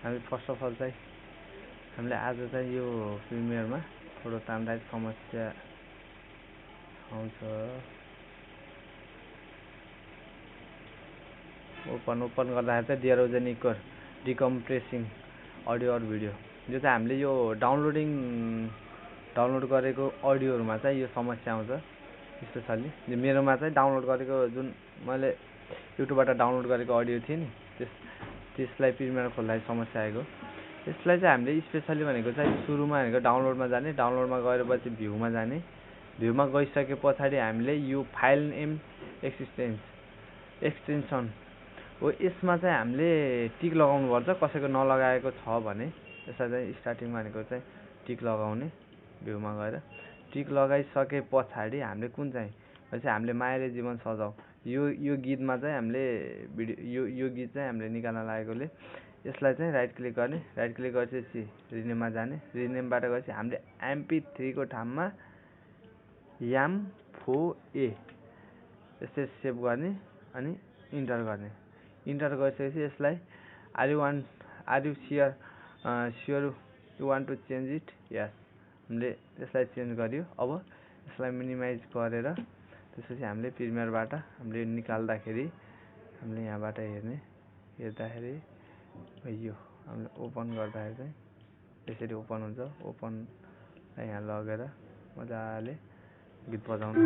हामी first of all चाहिँ हामीले आज चाहिँ यो प्रिमियरमा थोडो तान्दा समस्या आउँछ। ओपन गर्दाखेरि चाहिँ डियरोजेनिक और डिकम्प्रेसिङ अडियो और भिडियो यो चाहिँ हामीले यो डाउनलोड गरेको अडियोहरुमा चाहिँ यो समस्या आउँछ। स्पेशली यो मेरोमा चाहिँ डाउनलोड गरेको जुन मैले युट्युबबाट डाउनलोड गरेको अडियो थियो नि त्यसलाई प्रिमियर खोल्दा समस्या आएको। यसलाई चाहिँ हामीले स्पेशली भनेको चाहिँ सुरुमा भनेको डाउनलोडमा जाने, डाउनलोडमा गएपछि भ्यूमा जाने, भ्यूमा गइसके पछाडी हामीले यो फाइल नेम एक्सटेन्सन हो यसमा चाहिँ हामीले टिक लगाउनु पर्छ। कसैको नलगाएको छ भने यसलाई चाहिँ स्टार्टिङमा भनेको चाहिँ टिक लगाउने, भ्यूमा गएर टिक लगाइसके पछाडी हामीले कुन चाहिँ भनेपछि हामीले मायाले जीवन सजाऊ यो गीतमा चाहिँ हामीले भिडियो यो गीत चाहिँ हामीले निकाल्न लागेकोले यसलाई चाहिँ राइट क्लिक गर्ने, राइट क्लिक गरेपछि रिनेममा जाने, रिनेमबाट गएपछि हामीले MP3 को ठाउँमा YAM4A यसै सेभ गर्ने अनि इन्टर गर्ने। इन्टर गरिसकेपछि यसलाई are you sure you want to change it yes हामीले यसलाई चेन्ज गरियो। अब यसलाई मिनिमाइज गरेर त्यसपछि हामीले प्रिमियरबाट हामीले निकाल्दाखेरि हामीले यहाँबाट हेर्दाखेरि यो हामीले ओपन गर्दाखेरि चाहिँ यसरी ओपन हुन्छ। ओपन यहाँ लगेर मजाले गीत बजाउनु।